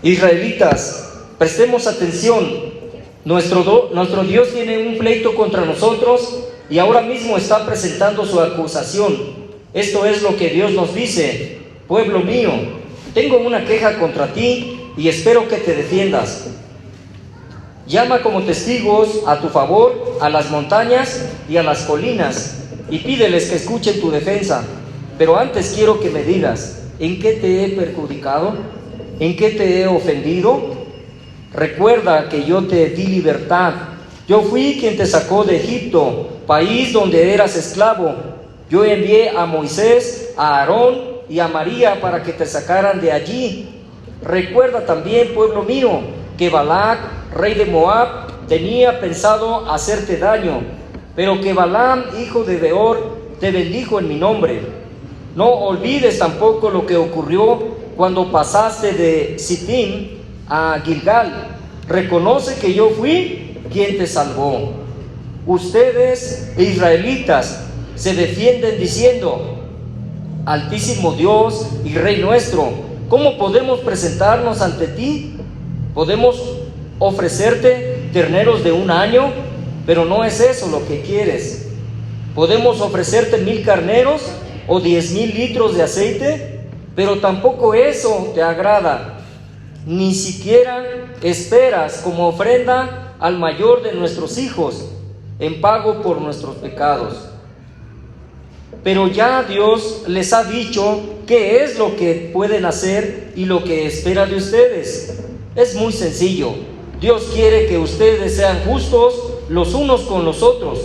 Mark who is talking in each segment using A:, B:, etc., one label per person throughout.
A: Israelitas, prestemos atención. Nuestro Dios tiene un pleito contra nosotros y ahora mismo está presentando su acusación. Esto es lo que Dios nos dice: pueblo mío, tengo una queja contra ti y espero que te defiendas. Llama como testigos a tu favor a las montañas y a las colinas y pídeles que escuchen tu defensa. Pero antes quiero que me digas: ¿en qué te he perjudicado? ¿En qué te he ofendido? Recuerda que yo te di libertad. Yo fui quien te sacó de Egipto, país donde eras esclavo. Yo envié a Moisés, a Aarón y a María para que te sacaran de allí. Recuerda también, pueblo mío, que Balac, rey de Moab, tenía pensado hacerte daño, pero que Balaam, hijo de Beor, te bendijo en mi nombre. No olvides tampoco lo que ocurrió cuando pasaste de Sittim a Gilgal. Reconoce que yo fui quien te salvó. Ustedes, israelitas, se defienden diciendo: Altísimo Dios y Rey nuestro, ¿cómo podemos presentarnos ante ti? Podemos ofrecerte terneros de 1 año, pero no es eso lo que quieres. Podemos ofrecerte 1000 carneros o 10,000 litros de aceite, pero tampoco eso te agrada. Ni siquiera esperas como ofrenda al mayor de nuestros hijos, en pago por nuestros pecados. Pero ya Dios les ha dicho qué es lo que pueden hacer y lo que espera de ustedes. Es muy sencillo. Dios quiere que ustedes sean justos los unos con los otros,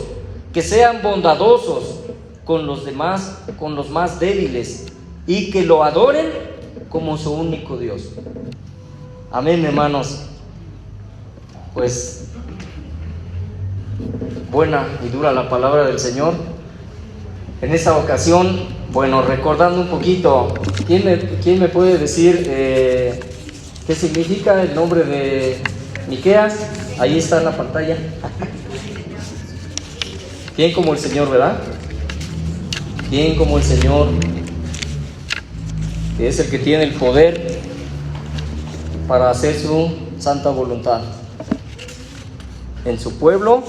A: que sean bondadosos con los demás, con los más débiles, y que lo adoren como su único Dios. Amén, hermanos. Pues buena y dura la palabra del Señor. En esta ocasión, bueno, recordando un poquito, ¿quién me puede decir qué significa el nombre de Miqueas? Ahí está en la pantalla. ¿Quién como el Señor, verdad? ¿Quién como el Señor, que es el que tiene el poder para hacer su santa voluntad en su pueblo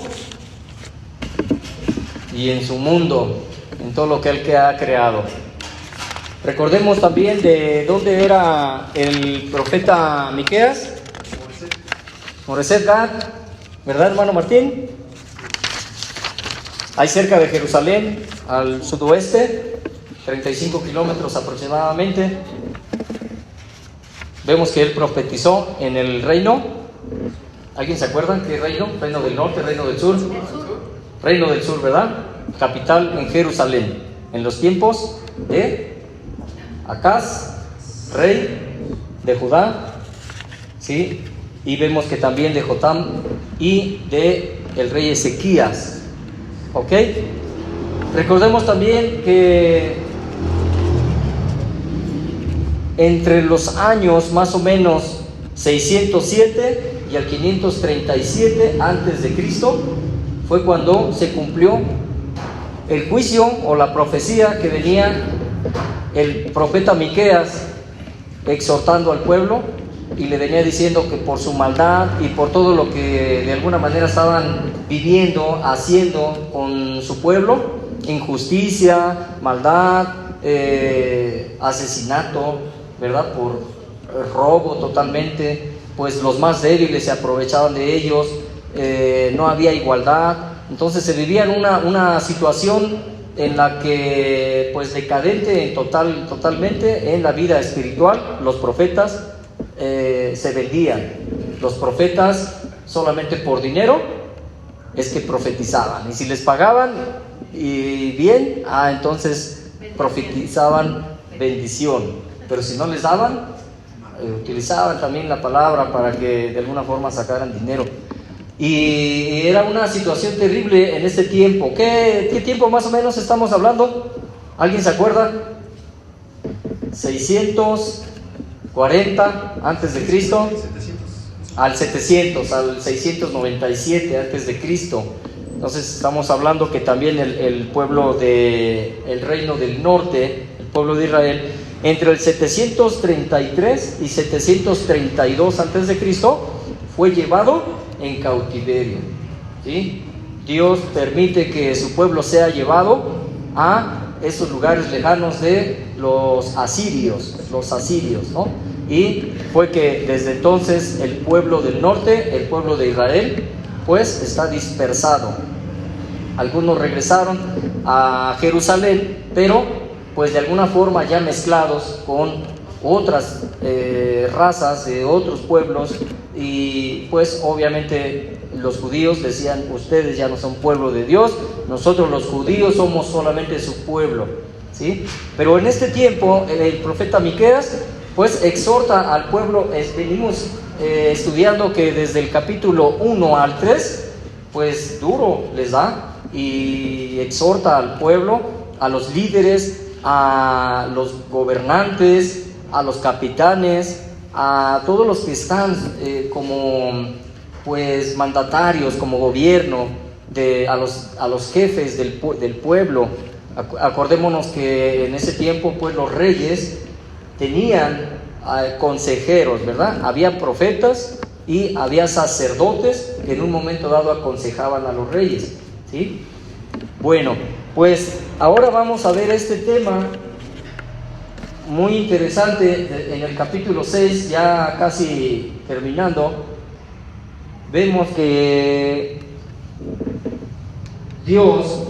A: y en su mundo, en todo lo que Él ha creado? Recordemos también de dónde era el profeta Miqueas. Moreset Gad, ¿verdad, hermano Martín? Ahí cerca de Jerusalén, al sudoeste, 35 kilómetros aproximadamente. Vemos que él profetizó en el reino. ¿Alguien se acuerda qué reino? ¿Reino del norte, reino del sur? Reino del sur, ¿verdad? Capital en Jerusalén, en los tiempos de Acaz, rey de Judá, ¿sí? Y vemos que también de Jotam y de el rey Ezequías. ¿Ok? Recordemos también que entre los años más o menos 607 y al 537 antes de Cristo fue cuando se cumplió el juicio o la profecía que venía el profeta Miqueas exhortando al pueblo, y le venía diciendo que por su maldad y por todo lo que de alguna manera estaban viviendo, haciendo con su pueblo, injusticia, maldad, asesinato, ¿verdad? Por robo totalmente, pues los más débiles se aprovechaban de ellos, no había igualdad. Entonces se vivía en una situación en la que, pues, decadente totalmente en la vida espiritual. Los profetas se vendían. Los profetas solamente por dinero es que profetizaban, y si les pagaban y bien, entonces profetizaban bendición, pero si no les daban, utilizaban también la palabra para que de alguna forma sacaran dinero. Y era una situación terrible en ese tiempo. ¿Qué tiempo más o menos estamos hablando? ¿Alguien se acuerda? 640 antes de Cristo al 700, al 697 antes de Cristo. Entonces estamos hablando que también el pueblo el reino del norte, el pueblo de Israel, entre el 733 y 732 antes de Cristo, fue llevado en cautiverio. ¿Sí? Dios permite que su pueblo sea llevado a esos lugares lejanos de los asirios, ¿no? Y fue que desde entonces el pueblo del norte, el pueblo de Israel, pues está dispersado. Algunos regresaron a Jerusalén, pero pues de alguna forma ya mezclados con otras razas de otros pueblos, y pues obviamente los judíos decían: ustedes ya no son pueblo de Dios, nosotros los judíos somos solamente su pueblo, ¿sí? Pero en este tiempo el profeta Miqueas pues exhorta al pueblo. Venimos estudiando que desde el capítulo 1 al 3 pues duro les da y exhorta al pueblo, a los líderes, a los gobernantes, a los capitanes, a todos los que están como pues mandatarios, como gobierno, a los jefes del pueblo. Acordémonos que en ese tiempo pues los reyes tenían consejeros, ¿verdad? Había profetas y había sacerdotes que en un momento dado aconsejaban a los reyes, ¿sí? Bueno, pues ahora vamos a ver este tema muy interesante en el capítulo 6, ya casi terminando. Vemos que Dios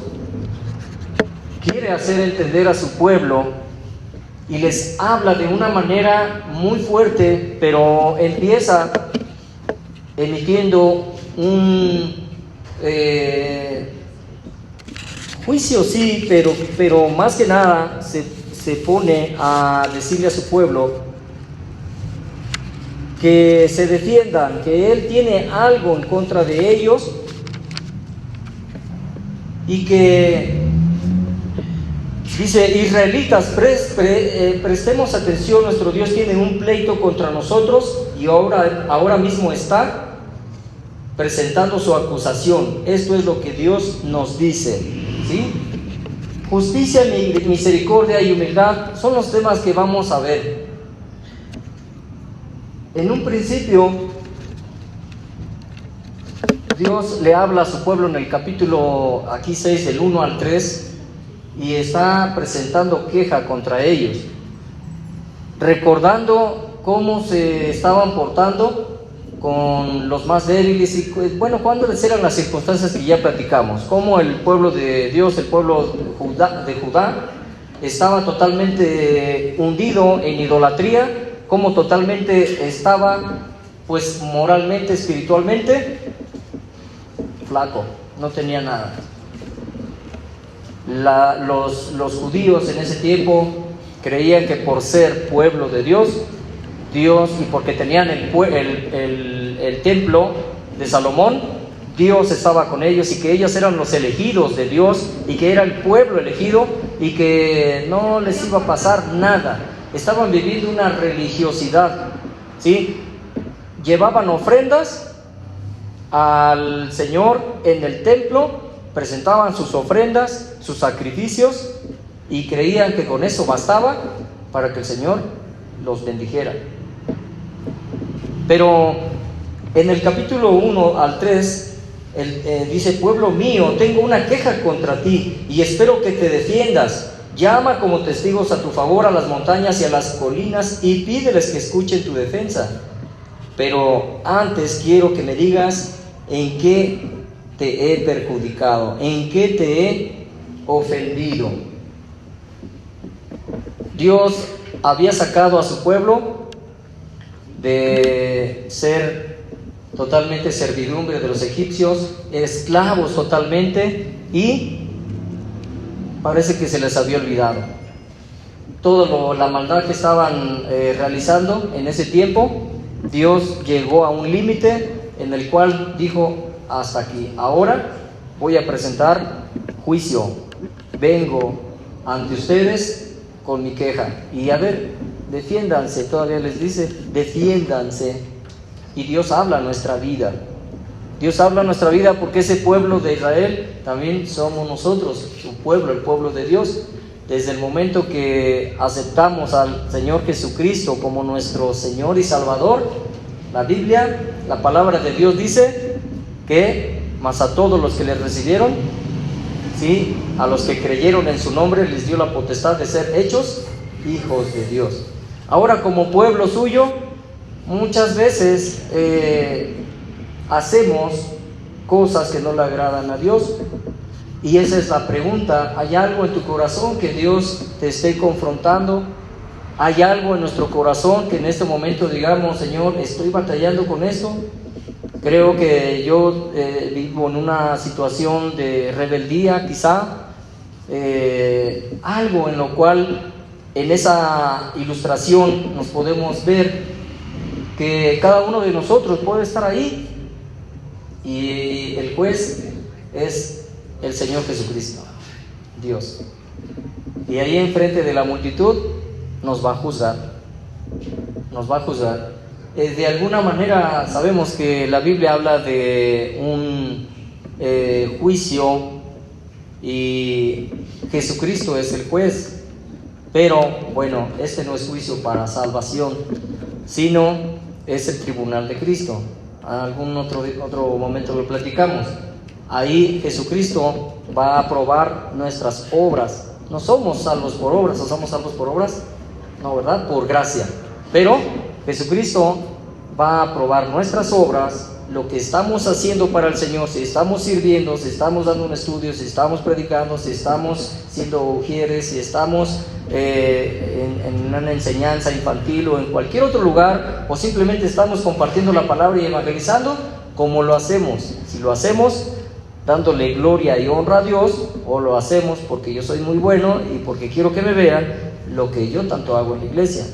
A: quiere hacer entender a su pueblo y les habla de una manera muy fuerte, pero empieza emitiendo un juicio, sí, pero más que nada se pone a decirle a su pueblo que se defiendan, que Él tiene algo en contra de ellos y que dice: israelitas, prestemos atención, nuestro Dios tiene un pleito contra nosotros y ahora mismo está presentando su acusación. Esto es lo que Dios nos dice, ¿sí? Justicia, misericordia y humildad son los temas que vamos a ver. En un principio, Dios le habla a su pueblo en el capítulo 6, del 1 al 3, y está presentando queja contra ellos, recordando cómo se estaban portando con los más débiles y bueno, cuáles eran las circunstancias que ya platicamos, cómo el pueblo de Dios, el pueblo de Judá estaba totalmente hundido en idolatría, cómo totalmente estaba pues moralmente, espiritualmente flaco, no tenía nada. Los judíos en ese tiempo creían que por ser pueblo de Dios y porque tenían el templo de Salomón, Dios estaba con ellos y que ellos eran los elegidos de Dios y que era el pueblo elegido y que no les iba a pasar nada. Estaban viviendo una religiosidad, ¿sí? Llevaban ofrendas al Señor en el templo, presentaban sus ofrendas, sus sacrificios y creían que con eso bastaba para que el Señor los bendijera. Pero en el capítulo 1 al 3 dice: pueblo mío, tengo una queja contra ti y espero que te defiendas. Llama como testigos a tu favor a las montañas y a las colinas y pídeles que escuchen tu defensa. Pero antes quiero que me digas en qué te he perjudicado, en qué te he ofendido. Dios había sacado a su pueblo de ser totalmente servidumbre de los egipcios, esclavos totalmente, y parece que se les había olvidado toda la maldad que estaban realizando en ese tiempo. Dios llegó a un límite en el cual dijo: hasta aquí, ahora voy a presentar juicio, vengo ante ustedes con mi queja y a ver, defiéndanse. Todavía les dice: defiéndanse. Y Dios habla a nuestra vida. Dios habla a nuestra vida porque ese pueblo de Israel también somos nosotros, su pueblo, el pueblo de Dios. desde el momento que aceptamos al Señor Jesucristo como nuestro Señor y Salvador, la Biblia, la palabra de Dios dice que mas a todos los que le recibieron, ¿sí?, a los que creyeron en su nombre, les dio la potestad de ser hechos hijos de Dios. Ahora, como pueblo suyo, muchas veces hacemos cosas que no le agradan a Dios. Y esa es la pregunta: ¿hay algo en tu corazón que Dios te esté confrontando? ¿Hay algo en nuestro corazón que en este momento digamos, Señor, estoy batallando con esto? Creo que yo vivo en una situación de rebeldía, quizá. Algo en lo cual, en esa ilustración, nos podemos ver que cada uno de nosotros puede estar ahí. Y el juez es el Señor Jesucristo, Dios. Y ahí enfrente de la multitud nos va a juzgar. Nos va a juzgar. De alguna manera sabemos que la Biblia habla de un juicio y Jesucristo es el juez. Pero bueno, este no es juicio para salvación, sino es el tribunal de Cristo. Algún otro momento lo platicamos. Ahí Jesucristo va a probar nuestras obras. No somos salvos por obras, ¿o somos salvos por obras? No, ¿verdad? Por gracia. Pero Jesucristo va a probar nuestras obras, lo que estamos haciendo para el Señor, si estamos sirviendo, si estamos dando un estudio, si estamos predicando, si estamos siendo ujieres, si estamos en una enseñanza infantil o en cualquier otro lugar, o simplemente estamos compartiendo la palabra y evangelizando, ¿cómo lo hacemos? Si lo hacemos dándole gloria y honra a Dios, o lo hacemos porque yo soy muy bueno y porque quiero que me vean lo que yo tanto hago en la iglesia.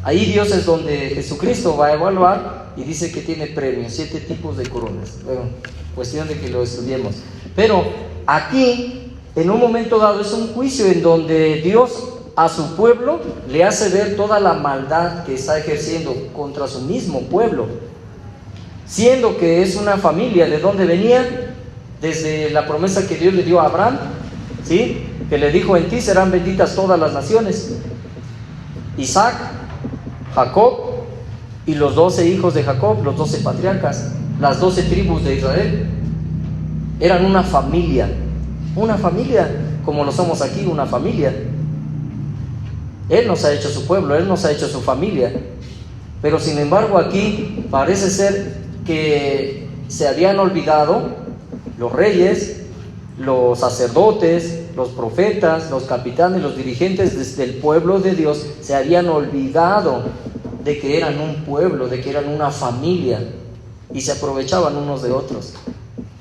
A: Ahí Dios es donde Jesucristo va a evaluar y dice que tiene premios, 7 tipos de coronas. Bueno, cuestión de que lo estudiemos. Pero aquí, en un momento dado, es un juicio en donde Dios a su pueblo le hace ver toda la maldad que está ejerciendo contra su mismo pueblo, siendo que es una familia de donde venía, desde la promesa que Dios le dio a Abraham, ¿sí?, que le dijo: en ti serán benditas todas las naciones. Isaac, Jacob y los 12 hijos de Jacob, los 12 patriarcas, las 12 tribus de Israel. Eran una familia, como lo somos aquí, una familia. Él nos ha hecho su pueblo, Él nos ha hecho su familia. Pero sin embargo aquí parece ser que se habían olvidado los reyes, los sacerdotes, los profetas, los capitanes, los dirigentes del pueblo de Dios, se habían olvidado de que eran un pueblo, de que eran una familia, y se aprovechaban unos de otros,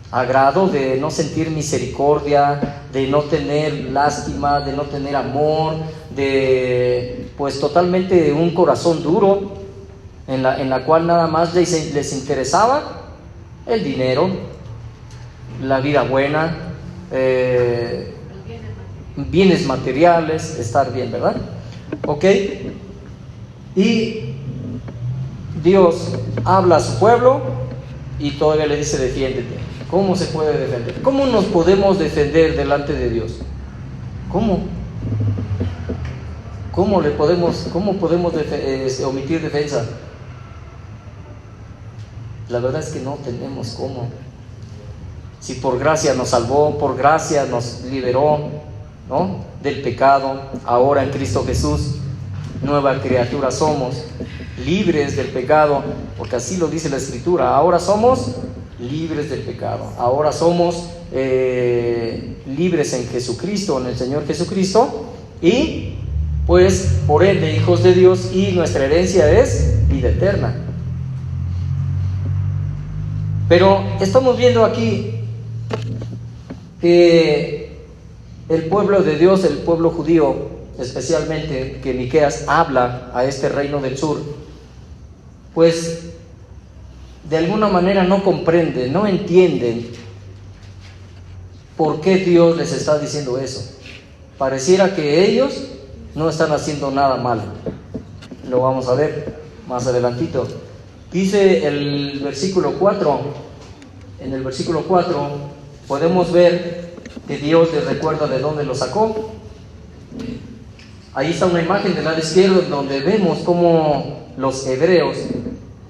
A: a grado de no sentir misericordia, de no tener lástima, de no tener amor, de pues totalmente un corazón duro, en la cual nada más les interesaba el dinero, la vida buena, bienes materiales, estar bien, ¿verdad? Ok. Y Dios habla a su pueblo y todavía le dice: defiéndete. ¿Cómo se puede defender? ¿Cómo nos podemos defender delante de Dios? ¿Cómo? ¿Cómo podemos omitir defensa? La verdad es que no tenemos cómo. Si por gracia nos salvó, por gracia nos liberó, ¿no?, del pecado, ahora en Cristo Jesús, nueva criatura somos, libres del pecado, porque así lo dice la Escritura. Ahora somos libres del pecado, ahora somos libres en Jesucristo, en el Señor Jesucristo, y pues por ende hijos de Dios, y nuestra herencia es vida eterna. Pero estamos viendo aquí que el pueblo de Dios, el pueblo judío, especialmente, que Miqueas habla a este reino del sur, pues de alguna manera no comprenden, no entienden por qué Dios les está diciendo eso. Pareciera que ellos no están haciendo nada malo. Lo vamos a ver más adelantito. Dice el versículo 4, en el versículo 4 podemos ver que Dios les recuerda de dónde los sacó. Ahí está una imagen del lado izquierdo donde vemos cómo los hebreos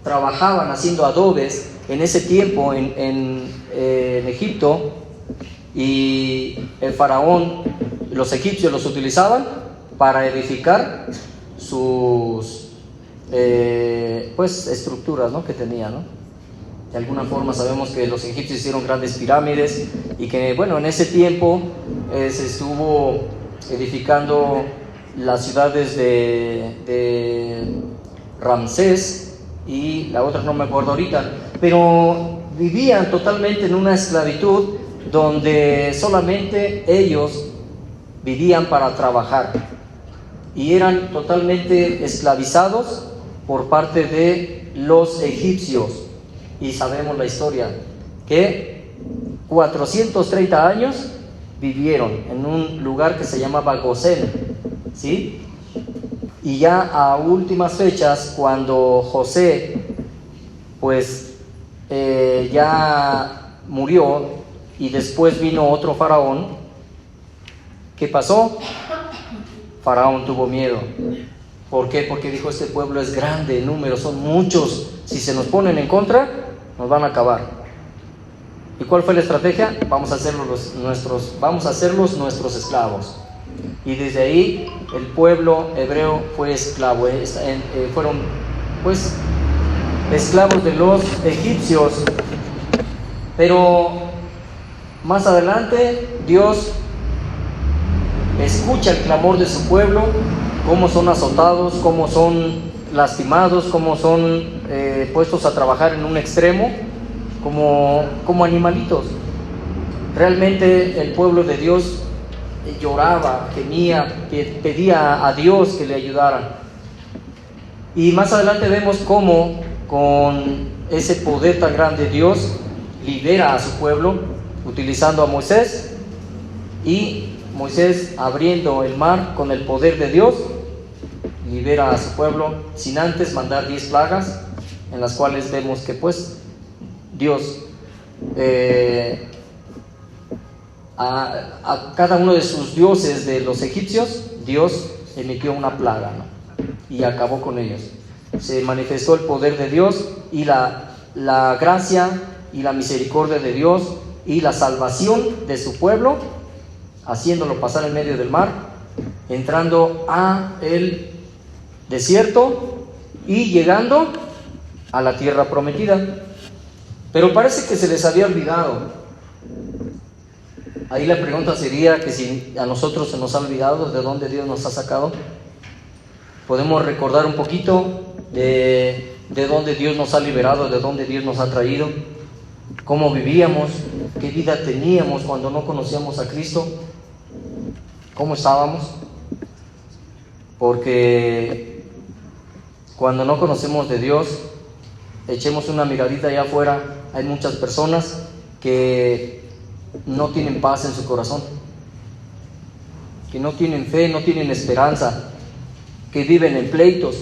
A: trabajaban haciendo adobes en ese tiempo en Egipto, y el faraón, los egipcios los utilizaban para edificar sus pues estructuras, ¿no?, que tenían, ¿no? De alguna forma sabemos que los egipcios hicieron grandes pirámides y que, bueno, en ese tiempo se estuvo edificando las ciudades de Ramsés y la otra no me acuerdo ahorita, pero vivían totalmente en una esclavitud donde solamente ellos vivían para trabajar y eran totalmente esclavizados por parte de los egipcios. Y sabemos la historia, que 430 años vivieron en un lugar que se llamaba Gosén, ¿sí? Y ya a últimas fechas, cuando José pues ya murió y después vino otro faraón, ¿qué pasó? Faraón tuvo miedo. ¿Por qué? Porque dijo, este pueblo es grande en número, son muchos, si se nos ponen en contra, nos van a acabar. ¿Y cuál fue la estrategia? Vamos a hacerlos nuestros esclavos. Y desde ahí el pueblo hebreo fue esclavo, fueron pues esclavos de los egipcios. Pero más adelante Dios escucha el clamor de su pueblo, cómo son azotados, cómo son lastimados, cómo son puestos a trabajar en un extremo como animalitos. Realmente el pueblo de Dios lloraba, gemía, pedía a Dios que le ayudara. Y más adelante vemos cómo con ese poder tan grande Dios libera a su pueblo utilizando a Moisés, y Moisés, abriendo el mar con el poder de Dios, libera a su pueblo sin antes mandar 10 plagas, en las cuales vemos que pues Dios a cada uno de sus dioses de los egipcios, Dios emitió una plaga, ¿no?, y acabó con ellos. Se manifestó el poder de Dios y la gracia y la misericordia de Dios y la salvación de su pueblo, haciéndolo pasar en medio del mar, entrando a el desierto y llegando a la tierra prometida. Pero parece que se les había olvidado. Ahí la pregunta sería que si a nosotros se nos ha olvidado de dónde Dios nos ha sacado. Podemos recordar un poquito de dónde Dios nos ha liberado, de dónde Dios nos ha traído, cómo vivíamos, qué vida teníamos cuando no conocíamos a Cristo, cómo estábamos. Porque cuando no conocemos de Dios, echemos una miradita allá afuera, hay muchas personas que no tienen paz en su corazón, que no tienen fe, no tienen esperanza, que viven en pleitos,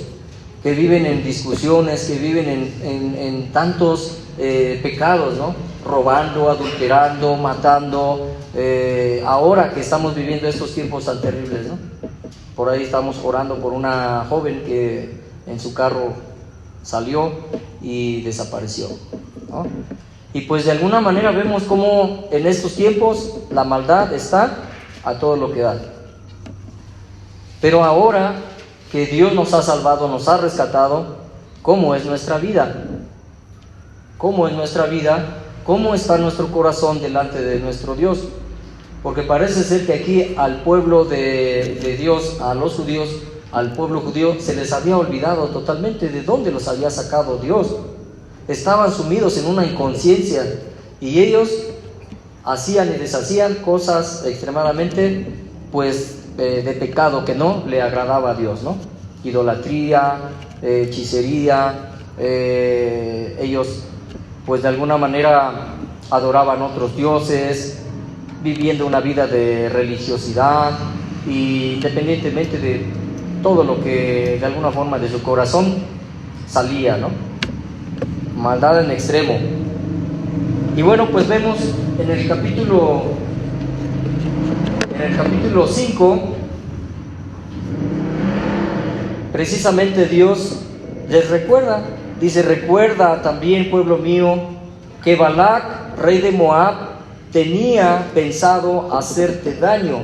A: que viven en discusiones, que viven en tantos pecados, ¿no? Robando, adulterando, matando. Ahora que estamos viviendo estos tiempos tan terribles, ¿no? Por ahí estamos orando por una joven que en su carro salió y desapareció, ¿no? Y pues de alguna manera vemos cómo en estos tiempos la maldad está a todo lo que da. Pero ahora que Dios nos ha salvado, nos ha rescatado, ¿cómo es nuestra vida? ¿Cómo es nuestra vida? ¿Cómo está nuestro corazón delante de nuestro Dios? Porque parece ser que aquí al pueblo de Dios, a los judíos, al pueblo judío, se les había olvidado totalmente de dónde los había sacado Dios. Estaban sumidos en una inconsciencia y ellos hacían y deshacían cosas extremadamente pues de pecado que no le agradaba a Dios, ¿no? Idolatría, hechicería. Ellos pues de alguna manera adoraban otros dioses, viviendo una vida de religiosidad, y independientemente de todo lo que de alguna forma de su corazón salía, ¿no? Maldad en extremo. Y bueno, pues vemos en el capítulo 5, precisamente Dios les recuerda, dice: recuerda también, pueblo mío, que Balac, rey de Moab, tenía pensado hacerte daño,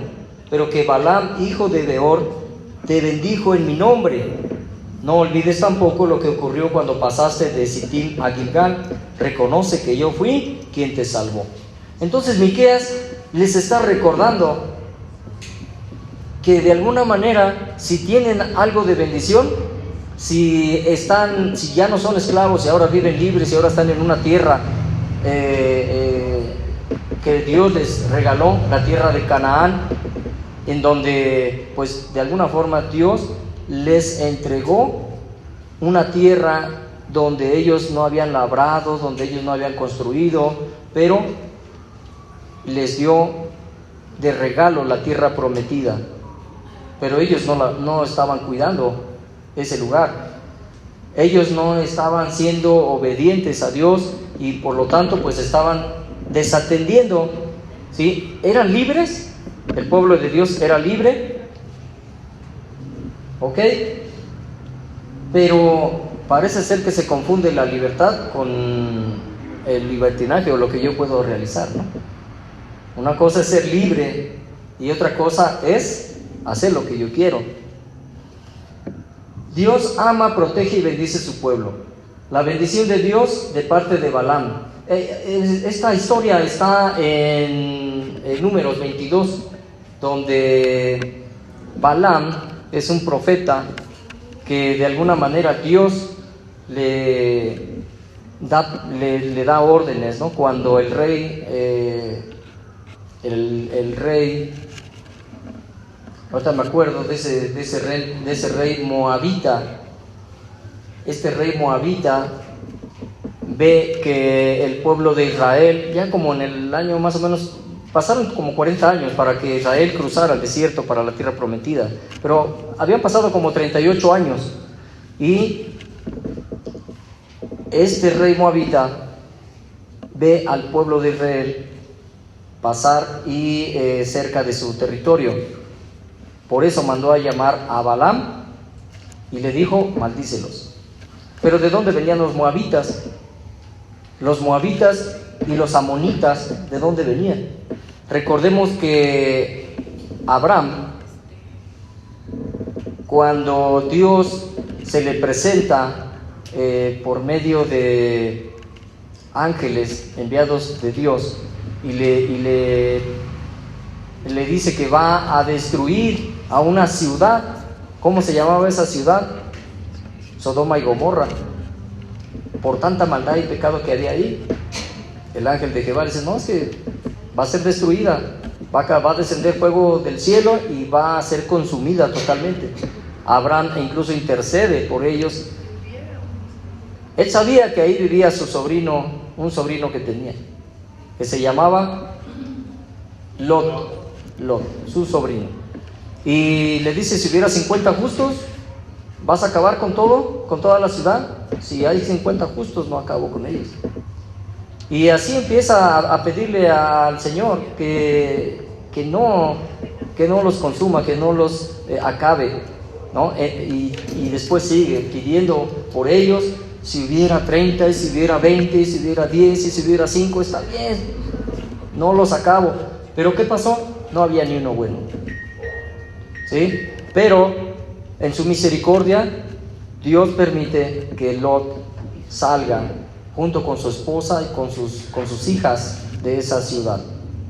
A: pero que Balaam, hijo de Beor, te bendijo en mi nombre. No olvides tampoco lo que ocurrió cuando pasaste de Sittim a Gilgal. Reconoce que yo fui quien te salvó. Entonces Miqueas les está recordando que de alguna manera, si tienen algo de bendición, si ya no son esclavos y ahora viven libres y ahora están en una tierra que Dios les regaló, la tierra de Canaán, en donde pues de alguna forma Dios les entregó una tierra donde ellos no habían labrado, donde ellos no habían construido, pero les dio de regalo la tierra prometida. Pero ellos no estaban cuidando ese lugar. Ellos no estaban siendo obedientes a Dios y por lo tanto pues estaban desatendiendo, ¿sí? Eran libres, el pueblo de Dios era libre, ¿ok? Pero parece ser que se confunde la libertad con el libertinaje o lo que yo puedo realizar, ¿no? Una cosa es ser libre y otra cosa es hacer lo que yo quiero. Dios ama, protege y bendice su pueblo. La bendición de Dios de parte de Balaam. Esta historia está en Números 22, donde Balaam es un profeta que de alguna manera Dios le da órdenes, ¿no? Cuando el rey, ahorita me acuerdo de ese rey moabita. Este rey moabita ve que el pueblo de Israel, ya como en el año más o menos, pasaron como 40 años para que Israel cruzara el desierto para la tierra prometida, pero habían pasado como 38 años, y este rey moabita ve al pueblo de Israel pasar y cerca de su territorio. Por eso mandó a llamar a Balaam y le dijo: maldícelos. Pero ¿de dónde venían los moabitas? Los moabitas y los amonitas, ¿de dónde venían? Recordemos que Abraham, cuando Dios se le presenta por medio de ángeles enviados de Dios y le dice que va a destruir a una ciudad. ¿Cómo se llamaba esa ciudad? Sodoma y Gomorra, por tanta maldad y pecado que había ahí. El ángel de Jehová dice: no, es que va a ser destruida, va a descender fuego del cielo y va a ser consumida totalmente. Abraham incluso intercede por ellos. Él sabía que ahí vivía su sobrino, un sobrino que tenía, que se llamaba Lot, su sobrino. Y le dice: si hubiera 50 justos, ¿vas a acabar con todo, con toda la ciudad? Si hay 50 justos, no acabo con ellos. Y así empieza a pedirle al Señor que no los consuma, que no los acabe, ¿no? Y después sigue pidiendo por ellos: si hubiera 30, si hubiera 20, si hubiera 10, si hubiera 5, está bien, no los acabo. Pero ¿qué pasó? No había ni uno bueno, ¿sí? Pero en su misericordia, Dios permite que Lot salga junto con su esposa y con sus hijas de esa ciudad,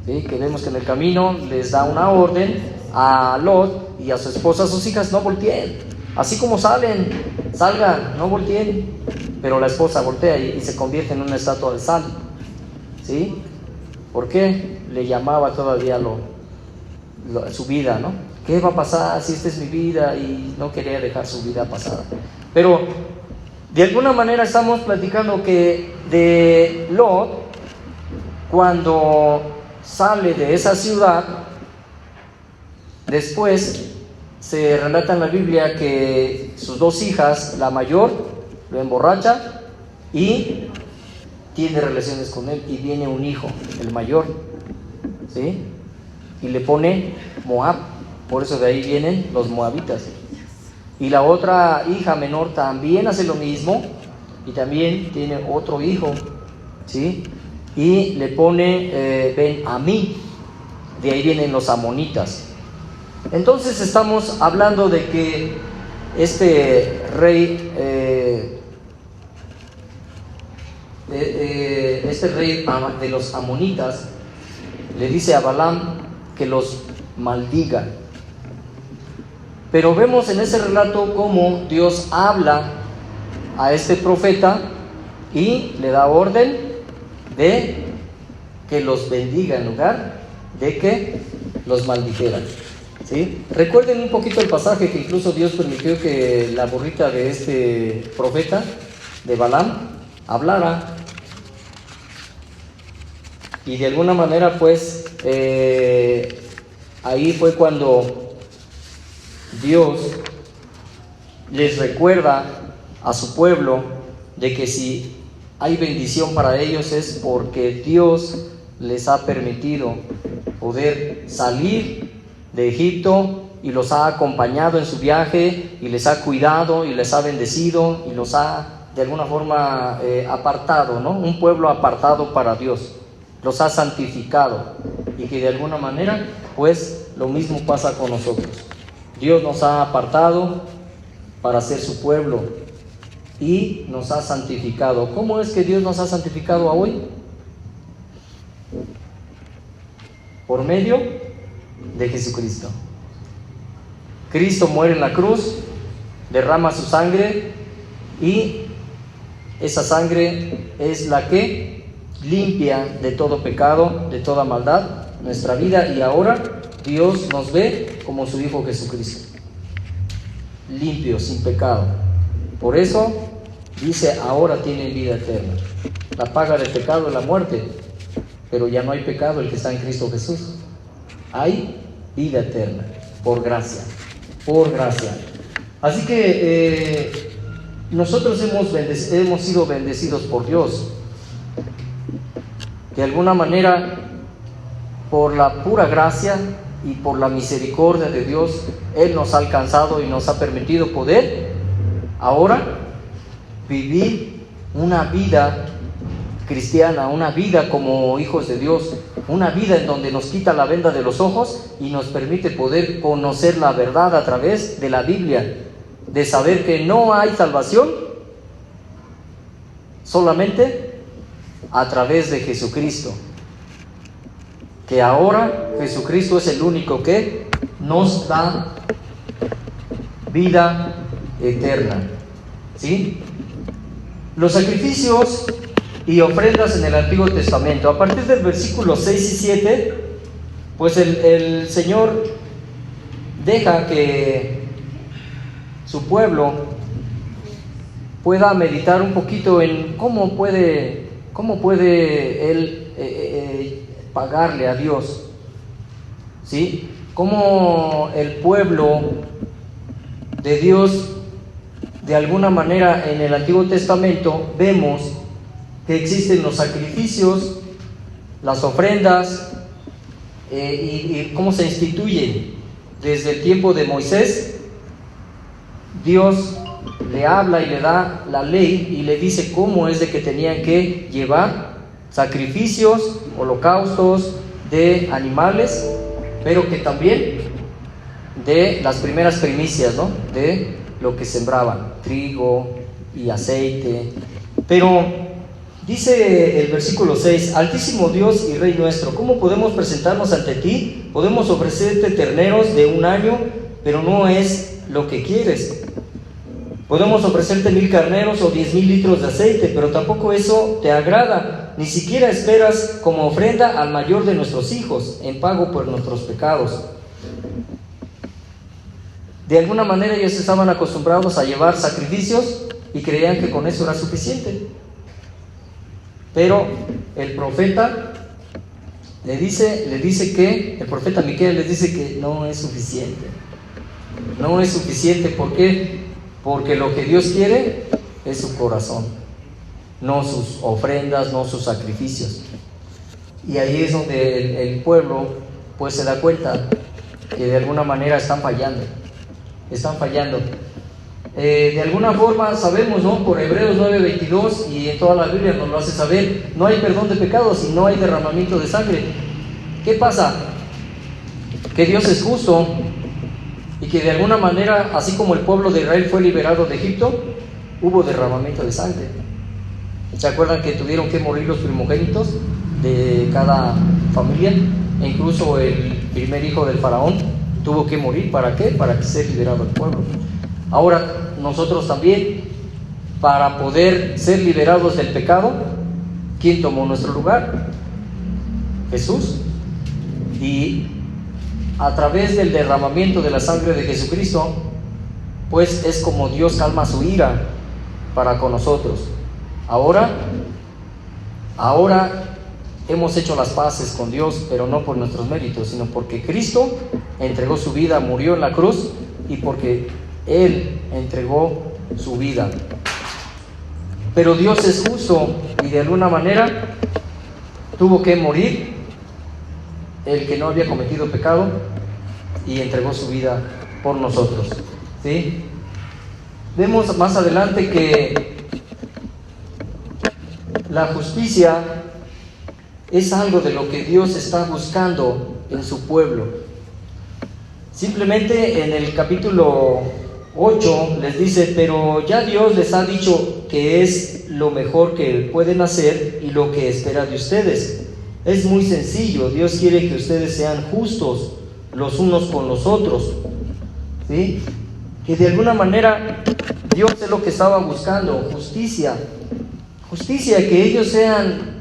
A: ¿sí? Que vemos que en el camino les da una orden a Lot y a su esposa, a sus hijas: no volteen, así como salgan, no volteen. Pero la esposa voltea y se convierte en una estatua de sal, ¿sí? ¿Por qué? Le llamaba todavía su vida, ¿no? ¿Qué va a pasar si esta es mi vida? Y no quería dejar su vida pasada. Pero de alguna manera estamos platicando que de Lot, cuando sale de esa ciudad, después se relata en la Biblia que sus dos hijas, la mayor, lo emborracha y tiene relaciones con él, y viene un hijo, el mayor, ¿sí? Y le pone Moab. Por eso de ahí vienen los moabitas. Y la otra hija menor también hace lo mismo y también tiene otro hijo, ¿sí? Y le pone ven a mí. De ahí vienen los amonitas. Entonces estamos hablando de que este rey de los amonitas le dice a Balaam que los maldiga. Pero vemos en ese relato cómo Dios habla a este profeta y le da orden de que los bendiga en lugar de que los maldijeran, ¿sí? Recuerden un poquito el pasaje que incluso Dios permitió que la burrita de este profeta, de Balaam, hablara. Y de alguna manera pues ahí fue cuando Dios les recuerda a su pueblo de que si hay bendición para ellos es porque Dios les ha permitido poder salir de Egipto y los ha acompañado en su viaje y les ha cuidado y les ha bendecido y los ha de alguna forma apartado, ¿no? Un pueblo apartado para Dios, los ha santificado, y que de alguna manera pues lo mismo pasa con nosotros. Dios nos ha apartado para ser su pueblo y nos ha santificado. ¿Cómo es que Dios nos ha santificado hoy? Por medio de Jesucristo. Cristo muere en la cruz, derrama su sangre y esa sangre es la que limpia de todo pecado, de toda maldad nuestra vida, y ahora Dios nos ve como su Hijo Jesucristo, limpio, sin pecado. Por eso dice, ahora tienen vida eterna. La paga del pecado es la muerte, pero ya no hay pecado el que está en Cristo Jesús. Hay vida eterna, por gracia, por gracia. Así que nosotros hemos sido bendecidos por Dios. De alguna manera, por la pura gracia y por la misericordia de Dios, Él nos ha alcanzado y nos ha permitido poder ahora vivir una vida cristiana, una vida como hijos de Dios, una vida en donde nos quita la venda de los ojos y nos permite poder conocer la verdad a través de la Biblia, de saber que no hay salvación solamente a través de Jesucristo, que ahora Jesucristo es el único que nos da vida eterna, ¿sí? Los sacrificios y ofrendas en el Antiguo Testamento, a partir del versículo 6 y 7, pues el Señor deja que su pueblo pueda meditar un poquito en cómo puede él pagarle a Dios, ¿sí? Cómo el pueblo de Dios, de alguna manera en el Antiguo Testamento vemos que existen los sacrificios, las ofrendas, y cómo se instituyen. Desde el tiempo de Moisés, Dios le habla y le da la ley y le dice cómo es de que tenían que llevar sacrificios, holocaustos de animales, pero que también de las primeras primicias, ¿no? De lo que sembraban, trigo y aceite. Pero dice el versículo 6, Altísimo Dios y Rey nuestro, ¿cómo podemos presentarnos ante ti? Podemos ofrecerte terneros de 1 año, pero no es lo que quieres. Podemos ofrecerte 1000 carneros o 10,000 litros de aceite, pero tampoco eso te agrada. Ni siquiera esperas como ofrenda al mayor de nuestros hijos, en pago por nuestros pecados. De alguna manera ellos estaban acostumbrados a llevar sacrificios y creían que con eso era suficiente. Pero el profeta le dice que, el profeta Miqueas les dice que no es suficiente. No es suficiente, ¿por qué? Porque lo que Dios quiere es su corazón, no sus ofrendas, no sus sacrificios. Y ahí es donde el pueblo pues se da cuenta que de alguna manera están fallando. De alguna forma sabemos, ¿no? Por Hebreos 9:22 y en toda la Biblia nos lo hace saber, no hay perdón de pecados y no hay derramamiento de sangre. ¿Qué pasa? Que Dios es justo y que de alguna manera, así como el pueblo de Israel fue liberado de Egipto, hubo derramamiento de sangre. ¿Se acuerdan que tuvieron que morir los primogénitos de cada familia? E incluso el primer hijo del faraón tuvo que morir. ¿Para qué? Para que sea liberado el pueblo. Ahora nosotros también, para poder ser liberados del pecado, ¿quién tomó nuestro lugar? Jesús. Y a través del derramamiento de la sangre de Jesucristo, pues es como Dios calma su ira para con nosotros. Ahora hemos hecho las paces con Dios, pero no por nuestros méritos, sino porque Cristo entregó su vida, murió en la cruz, y porque Él entregó su vida. Pero Dios es justo y de alguna manera tuvo que morir el que no había cometido pecado y entregó su vida por nosotros, ¿sí? Vemos más adelante que la justicia es algo de lo que Dios está buscando en su pueblo. Simplemente en el capítulo 8 les dice: pero ya Dios les ha dicho que es lo mejor que pueden hacer y lo que espera de ustedes. Es muy sencillo, Dios quiere que ustedes sean justos los unos con los otros, ¿sí? Que de alguna manera Dios es lo que estaba buscando, justicia, que ellos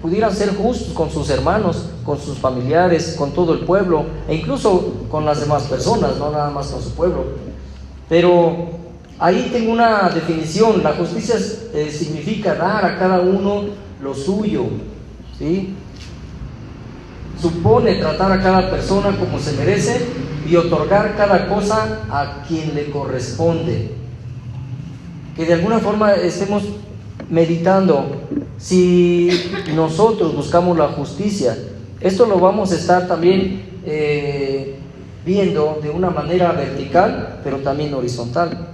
A: pudieran ser justos con sus hermanos, con sus familiares, con todo el pueblo, e incluso con las demás personas, no nada más con su pueblo. Pero ahí tengo una definición: la justicia significa dar a cada uno lo suyo, ¿sí? Supone tratar a cada persona como se merece y otorgar cada cosa a quien le corresponde. Que de alguna forma estemos meditando, si nosotros buscamos la justicia, esto lo vamos a estar también viendo de una manera vertical, pero también horizontal.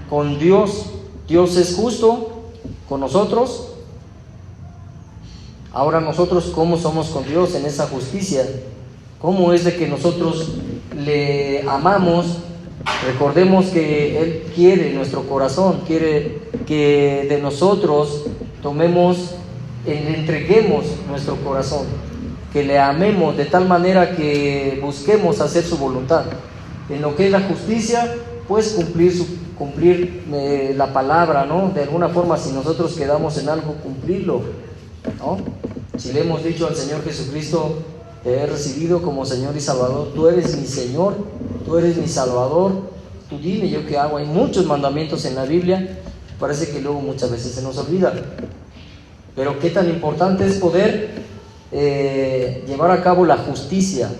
A: Con Dios es justo con nosotros. Ahora nosotros, ¿cómo somos con Dios en esa justicia? ¿Cómo es de que nosotros le amamos? Recordemos que Él quiere nuestro corazón, quiere que de nosotros le entreguemos nuestro corazón, que le amemos de tal manera que busquemos hacer su voluntad. En lo que es la justicia, pues cumplir la palabra, ¿no? De alguna forma, si nosotros quedamos en algo, cumplirlo, ¿no? Si le hemos dicho al Señor Jesucristo: te he recibido como Señor y Salvador, tú eres mi Señor, tú eres mi Salvador, tú dime yo qué hago. Hay muchos mandamientos en la Biblia, parece que luego muchas veces se nos olvida, pero qué tan importante es poder llevar a cabo la justicia,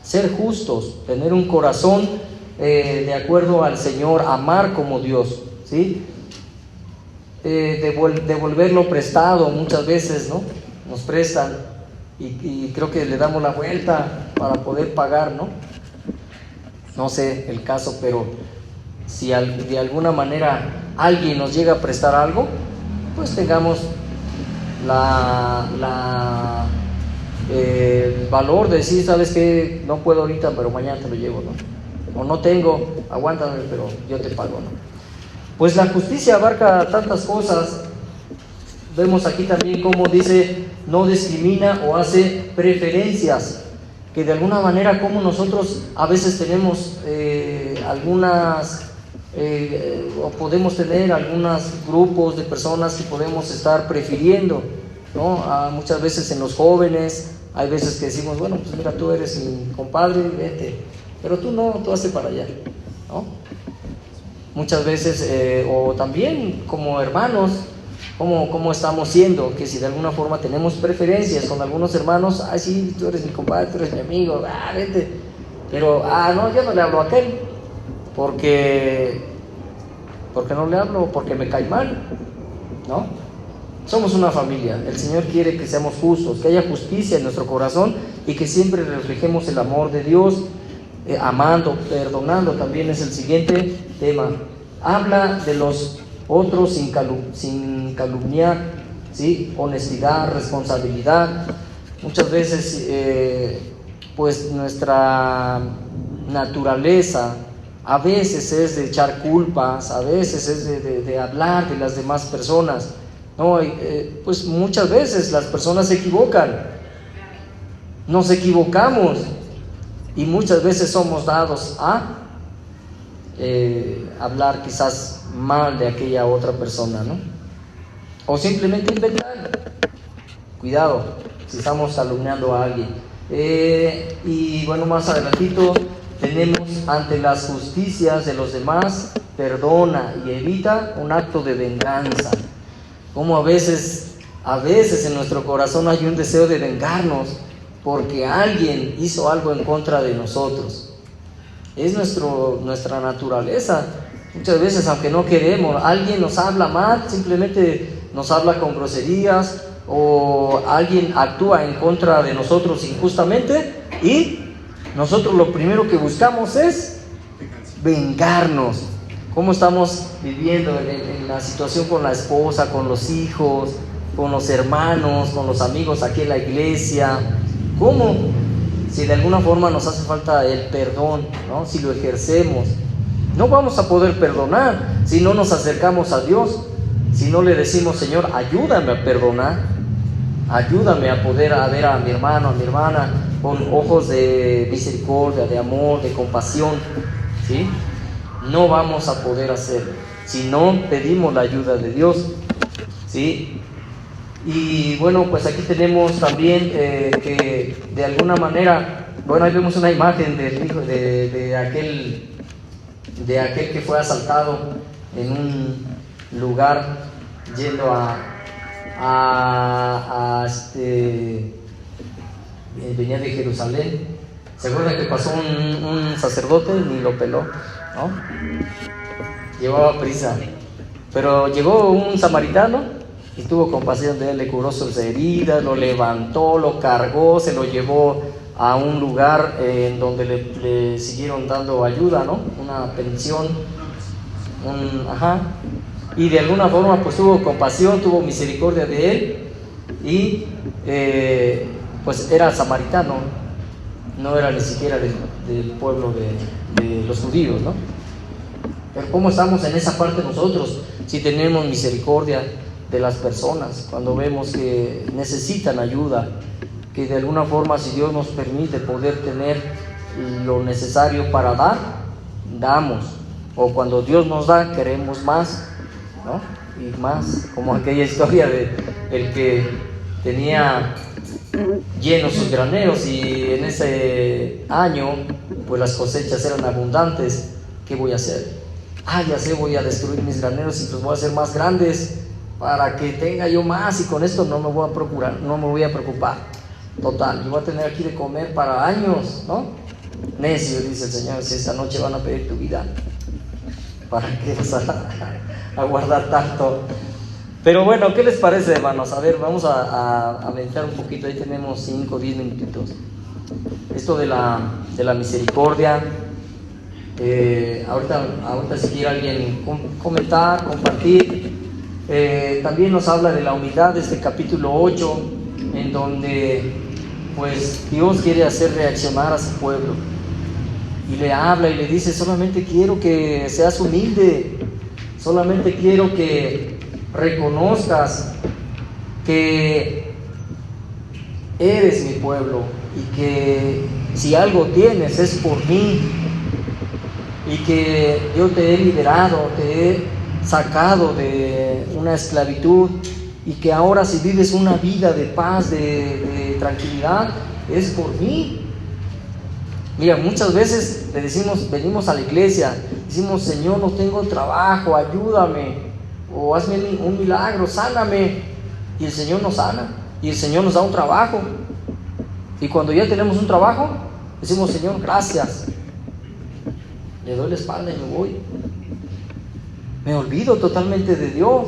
A: ser justos, tener un corazón de acuerdo al Señor, amar como Dios, ¿sí? Devolverlo prestado muchas veces, ¿no? Nos prestan y creo que le damos la vuelta para poder pagar, ¿no? No sé el caso, pero si de alguna manera alguien nos llega a prestar algo, pues tengamos el valor de decir: sabes que no puedo ahorita, pero mañana te lo llevo, ¿no? O no tengo, aguántame, pero yo te pago, ¿no? Pues la justicia abarca tantas cosas. Vemos aquí también cómo dice: no discrimina o hace preferencias. Que de alguna manera, como nosotros a veces tenemos o podemos tener algunos grupos de personas que podemos estar prefiriendo, ¿no? Muchas veces en los jóvenes, hay veces que decimos: bueno, pues mira, tú eres mi compadre, vete, pero tú no, tú hazte para allá, ¿no? Muchas veces, o también como hermanos, ¿cómo estamos siendo? Que si de alguna forma tenemos preferencias con algunos hermanos: ay, sí, tú eres mi compadre, tú eres mi amigo, vete. Pero, no, yo no le hablo a aquel, porque no le hablo, porque me cae mal, ¿no? Somos una familia. El Señor quiere que seamos justos, que haya justicia en nuestro corazón y que siempre reflejemos el amor de Dios, amando, perdonando. También es el siguiente tema. habla de los otros sin calumniar, ¿sí? Honestidad, responsabilidad. Muchas veces pues nuestra naturaleza a veces es de echar culpas, a veces es de hablar de las demás personas, ¿no? Pues muchas veces las personas se equivocan, nos equivocamos y muchas veces somos dados a hablar quizás mal de aquella otra persona, ¿no? O simplemente inventar. Cuidado si estamos calumniando a alguien. Y bueno, más adelantito tenemos: ante las justicias de los demás, perdona y evita un acto de venganza. Como a veces en nuestro corazón hay un deseo de vengarnos porque alguien hizo algo en contra de nosotros. Es nuestra naturaleza. Muchas veces, aunque no queremos, alguien nos habla mal, simplemente nos habla con groserías, o alguien actúa en contra de nosotros injustamente, y nosotros lo primero que buscamos es vengarnos. ¿Cómo estamos viviendo en la situación con la esposa, con los hijos, con los hermanos, con los amigos aquí en la iglesia? ¿Cómo? Si de alguna forma nos hace falta el perdón, ¿no? Si lo ejercemos, no vamos a poder perdonar si no nos acercamos a Dios, si no le decimos: Señor, ayúdame a perdonar, ayúdame a poder ver a mi hermano, a mi hermana con ojos de misericordia, de amor, de compasión, ¿sí? No vamos a poder hacerlo si no pedimos la ayuda de Dios, ¿sí? Y bueno, pues aquí tenemos también que de alguna manera, bueno, ahí vemos una imagen del hijo de aquel que fue asaltado en un lugar yendo venía de Jerusalén. ¿Se acuerdan que pasó un sacerdote y ni lo peló, ¿no? Llevaba prisa, pero llegó un samaritano y tuvo compasión de él, le curó sus heridas, lo levantó, lo cargó, se lo llevó a un lugar en donde le siguieron dando ayuda, ¿no? Una pensión, y de alguna forma pues tuvo compasión, tuvo misericordia de él, y pues era samaritano, no era ni siquiera del pueblo de los judíos, ¿no? Pero ¿cómo estamos en esa parte nosotros? Si tenemos misericordia de las personas, cuando vemos que necesitan ayuda, que de alguna forma, si Dios nos permite poder tener lo necesario para dar, damos, o cuando Dios nos da, queremos más, ¿no? Y más, como aquella historia de el que tenía llenos sus graneros y en ese año pues las cosechas eran abundantes. ¿Qué voy a hacer? Ya sé, voy a destruir mis graneros y los voy a hacer más grandes para que tenga yo más, y con esto no me voy a preocupar. Total, yo voy a tener aquí de comer para años, ¿no? Necio, dice el Señor, si esta noche van a pedir tu vida, ¿para qué vas a guardar tanto? Pero bueno, ¿qué les parece, hermanos? A ver, vamos a meditar un poquito. Ahí tenemos 5 o 10 minutitos. Esto de la misericordia. Ahorita si quiere alguien comentar, compartir. También nos habla de la humildad, este capítulo 8, en donde pues Dios quiere hacer reaccionar a su pueblo, y le habla y le dice: solamente quiero que seas humilde, solamente quiero que reconozcas que eres mi pueblo, y que si algo tienes es por mí, y que yo te he liberado, te he sacado de una esclavitud, y que ahora si vives una vida de paz, de tranquilidad, es por mí. Mira, muchas veces le decimos, venimos a la iglesia, decimos: Señor, no tengo trabajo, ayúdame, o hazme un milagro, sáname, y el Señor nos sana, y el Señor nos da un trabajo, y cuando ya tenemos un trabajo, decimos: Señor, gracias, le doy la espalda y me voy, me olvido totalmente de Dios.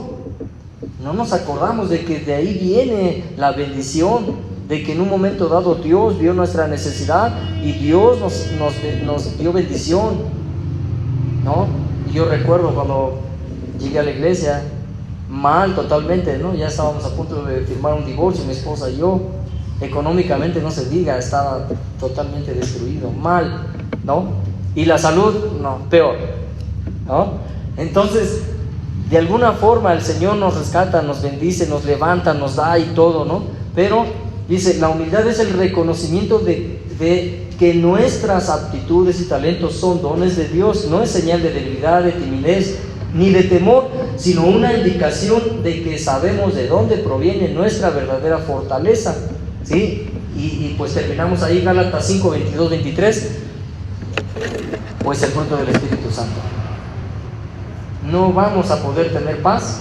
A: No nos acordamos de que de ahí viene la bendición, de que en un momento dado Dios vio nuestra necesidad y Dios nos dio bendición, ¿no? Yo recuerdo cuando llegué a la iglesia, mal totalmente, ¿no? Ya estábamos a punto de firmar un divorcio, mi esposa y yo. Económicamente no se diga, estaba totalmente destruido, mal, ¿no? Y la salud, no, peor, ¿no? Entonces, de alguna forma el Señor nos rescata, nos bendice, nos levanta, nos da y todo, ¿no? Pero dice, la humildad es el reconocimiento de que nuestras aptitudes y talentos son dones de Dios, no es señal de debilidad, de timidez, ni de temor, sino una indicación de que sabemos de dónde proviene nuestra verdadera fortaleza, ¿sí? Y pues terminamos ahí, Gálatas 5, 22, 23, pues el fruto del Espíritu Santo. No vamos a poder tener paz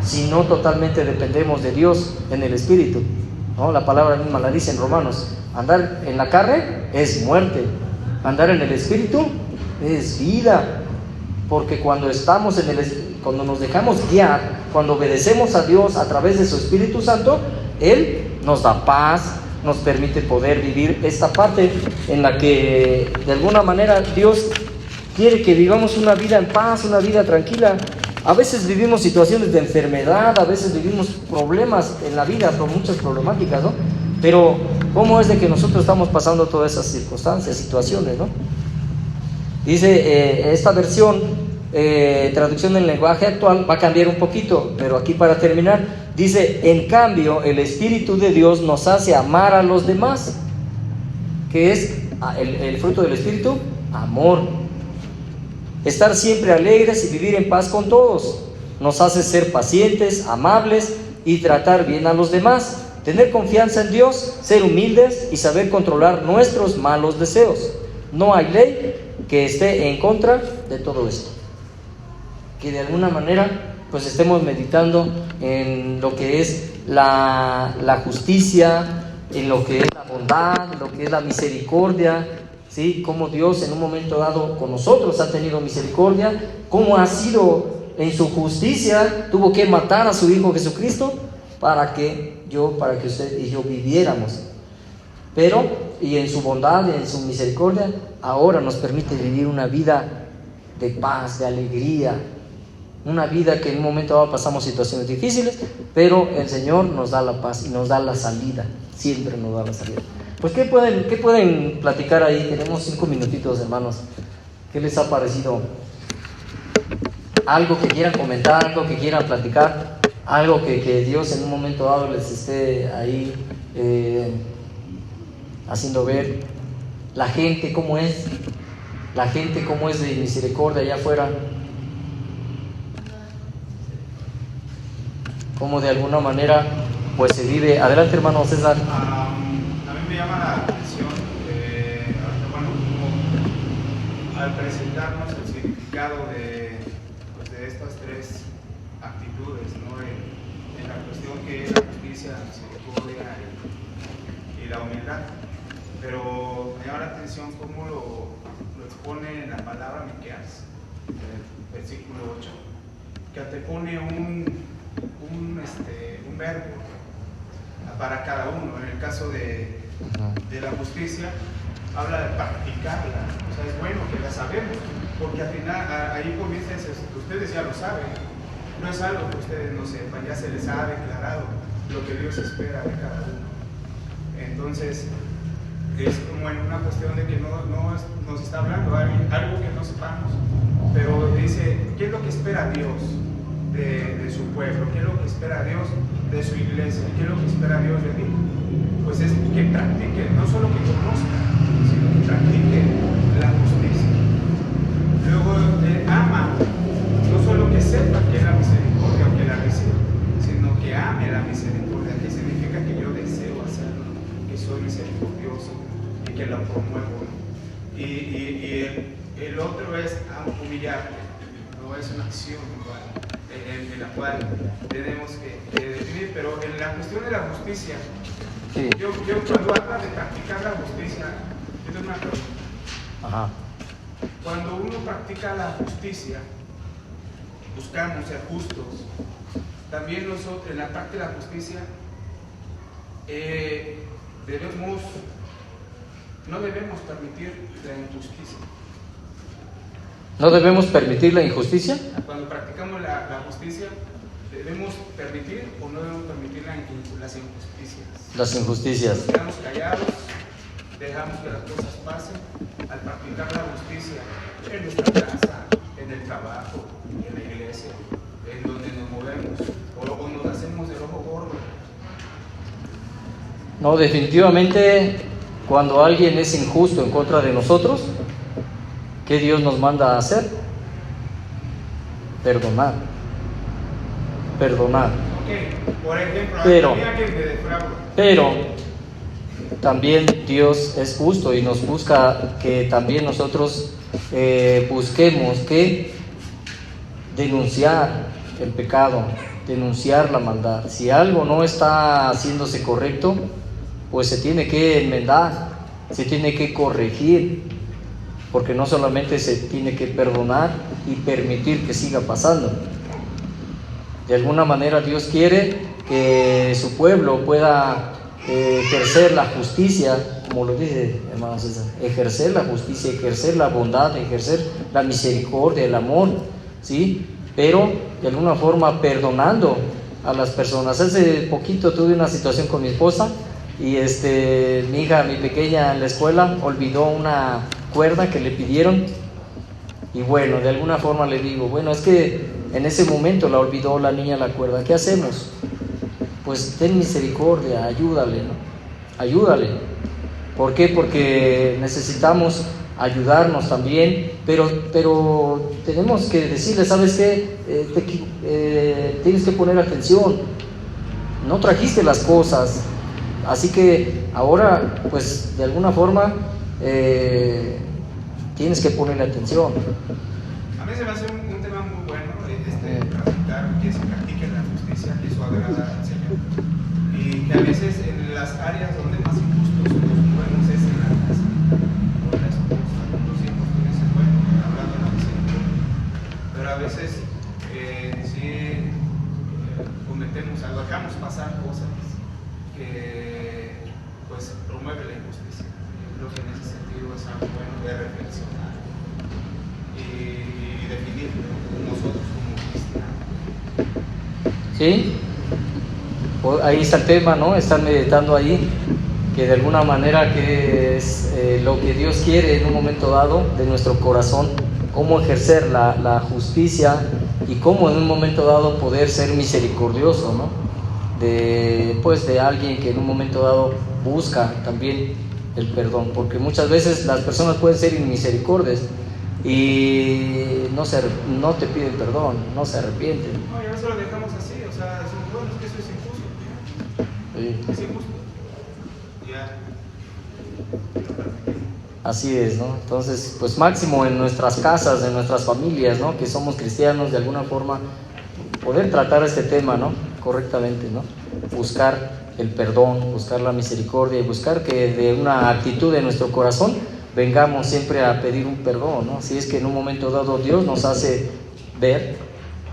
A: si no totalmente dependemos de Dios en el Espíritu, ¿no? La palabra misma la dice en Romanos, andar en la carne es muerte, andar en el Espíritu es vida, porque cuando estamos cuando nos dejamos guiar, cuando obedecemos a Dios a través de su Espíritu Santo, Él nos da paz, nos permite poder vivir esta parte en la que de alguna manera Dios quiere que vivamos una vida en paz, una vida tranquila. A veces vivimos situaciones de enfermedad, a veces vivimos problemas en la vida, muchas problemáticas, ¿no? Pero ¿cómo es de que nosotros estamos pasando todas esas circunstancias, situaciones, ¿no? Dice esta versión, traducción del lenguaje actual, va a cambiar un poquito, pero aquí para terminar, dice, en cambio, el Espíritu de Dios nos hace amar a los demás. ¿Qué es el fruto del Espíritu? Amor. Estar siempre alegres y vivir en paz con todos. Nos hace ser pacientes, amables y tratar bien a los demás. Tener confianza en Dios, ser humildes y saber controlar nuestros malos deseos. No hay ley que esté en contra de todo esto. Que de alguna manera pues estemos meditando en lo que es la justicia, en lo que es la bondad, en lo que es la misericordia, ¿sí? Cómo Dios en un momento dado con nosotros ha tenido misericordia, cómo ha sido en su justicia, tuvo que matar a su Hijo Jesucristo para que usted y yo viviéramos. Pero, y en su bondad y en su misericordia, ahora nos permite vivir una vida de paz, de alegría, una vida que en un momento dado pasamos situaciones difíciles, pero el Señor nos da la paz y nos da la salida, siempre nos da la salida. Pues ¿qué pueden platicar ahí? Tenemos 5 minutitos, hermanos. ¿Qué les ha parecido? Algo que quieran comentar, algo que quieran platicar, algo que Dios en un momento dado les esté ahí haciendo ver. La gente cómo es de misericordia allá afuera, cómo de alguna manera pues se vive. Adelante, hermano César.
B: A mí me llama la atención, como al presentarnos el significado de estas 3 actitudes, ¿no? En la cuestión que es la justicia, la misericordia y la humildad. Pero me llama la atención cómo lo expone en la palabra Miqueas, versículo 8, que antepone un verbo para cada uno. En el caso de la justicia, habla de practicarla. O sea, es bueno que la sabemos, porque al final ahí comienza eso. Ustedes ya lo saben, no es algo que ustedes no sepan, ya se les ha declarado lo que Dios espera de cada uno. Entonces es como en una cuestión de que no nos está hablando algo que no sepamos, pero dice, ¿qué es lo que espera Dios de su pueblo? ¿Qué es lo que espera Dios de su iglesia? ¿Qué es lo que espera Dios de mí? Pues es que practique, no solo que conozca, sino que practique la justicia. Luego ama, no solo que sepa que es la misericordia o que la reciba, sino que ame la misericordia, que significa que yo deseo hacerlo, que soy misericordioso y que la promuevo. Y el otro es humillarte, no es una acción igual, en la cual tenemos que definir, pero en la cuestión de la justicia, sí. yo cuando hablo de practicar la justicia, yo tengo una pregunta.
A: Ajá.
B: Cuando uno practica la justicia, buscamos ser justos. También nosotros, en la parte de la justicia, no debemos permitir la injusticia.
A: ¿No debemos permitir la injusticia?
B: Cuando practicamos la justicia, ¿debemos permitir o no debemos permitir las injusticias?
A: Las injusticias.
B: Nos quedamos callados, dejamos que las cosas pasen. Al practicar la justicia en nuestra casa, en el trabajo, en la iglesia, en donde nos movemos, o nos hacemos el ojo gordo.
A: No, definitivamente, cuando alguien es injusto en contra de nosotros, ¿qué Dios nos manda a hacer? Perdonar. Perdonar.
B: Okay. Por ejemplo,
A: Pero
B: alguien me defrauda.
A: Pero también Dios es justo y nos busca que también nosotros busquemos que denunciar el pecado, denunciar la maldad. Si algo no está haciéndose correcto, pues se tiene que enmendar, se tiene que corregir, porque no solamente se tiene que perdonar y permitir que siga pasando. De alguna manera Dios quiere que su pueblo pueda ejercer la justicia, como lo dice hermano César, ejercer la justicia, ejercer la bondad, ejercer la misericordia, el amor, ¿sí? Pero de alguna forma perdonando a las personas. Hace poquito tuve una situación con mi esposa y mi hija, mi pequeña, en la escuela olvidó una cuerda que le pidieron. Y bueno, de alguna forma le digo, bueno, es que en ese momento la olvidó la niña la cuerda, ¿qué hacemos? Pues ten misericordia, ayúdale, ¿no? Ayúdale. ¿Por qué? Porque necesitamos ayudarnos también, pero tenemos que decirle, ¿sabes qué? Tienes que poner atención, no trajiste las cosas, así que ahora, pues de alguna forma, tienes que ponerle atención.
B: A mí se me hace un tema muy bueno, practicar, que se practique la justicia, que eso agrada al Señor. Y que a veces en las áreas donde más injustos nos movemos es en la casa, con la esposa, con los hijos, tú dices, bueno, hablando de la misericordia. Pero a veces cometemos algo, dejamos pasar cosas que pues promueve la injusticia. Yo creo que en ese sentido es algo bueno de reflexionar y definir nosotros como cristianos.
A: ¿Sí? Ahí está el tema, ¿no? Están meditando ahí, que de alguna manera que es lo que Dios quiere en un momento dado de nuestro corazón, cómo ejercer la justicia y cómo en un momento dado poder ser misericordioso, ¿no? De alguien que en un momento dado busca también el perdón, porque muchas veces las personas pueden ser inmisericordias y no te piden perdón, no se arrepienten.
B: No, y a veces lo dejamos así, o sea, decimos, bueno, es que eso es injusto. Sí. Es injusto. Ya.
A: Así es, ¿no? Entonces, pues máximo en nuestras casas, en nuestras familias, ¿no? Que somos cristianos, de alguna forma, poder tratar este tema, ¿no? Correctamente, ¿no? Buscar el perdón, buscar la misericordia y buscar que de una actitud de nuestro corazón vengamos siempre a pedir un perdón, ¿no? Si es que en un momento dado Dios nos hace ver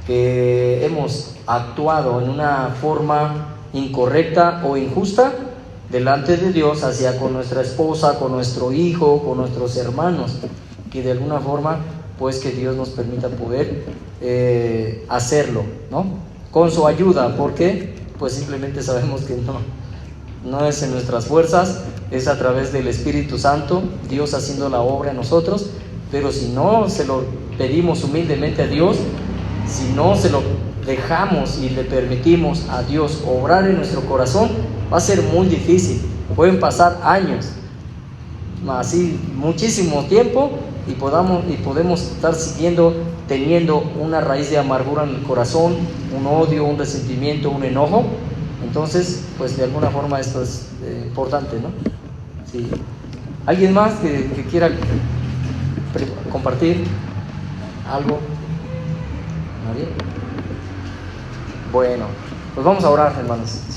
A: que hemos actuado en una forma incorrecta o injusta delante de Dios, hacia con nuestra esposa, con nuestro hijo, con nuestros hermanos, que de alguna forma, pues que Dios nos permita poder hacerlo, ¿no? Con su ayuda, porque pues simplemente sabemos que no es en nuestras fuerzas, es a través del Espíritu Santo, Dios haciendo la obra en nosotros. Pero si no se lo pedimos humildemente a Dios, si no se lo dejamos y le permitimos a Dios obrar en nuestro corazón, va a ser muy difícil. Pueden pasar años, así muchísimo tiempo, y podemos estar teniendo una raíz de amargura en el corazón, un odio, un resentimiento, un enojo. Entonces, pues de alguna forma esto es importante, ¿no? Sí. ¿Alguien más que quiera compartir algo? ¿Nadie? Bueno, pues vamos a orar, hermanos, ¿sí?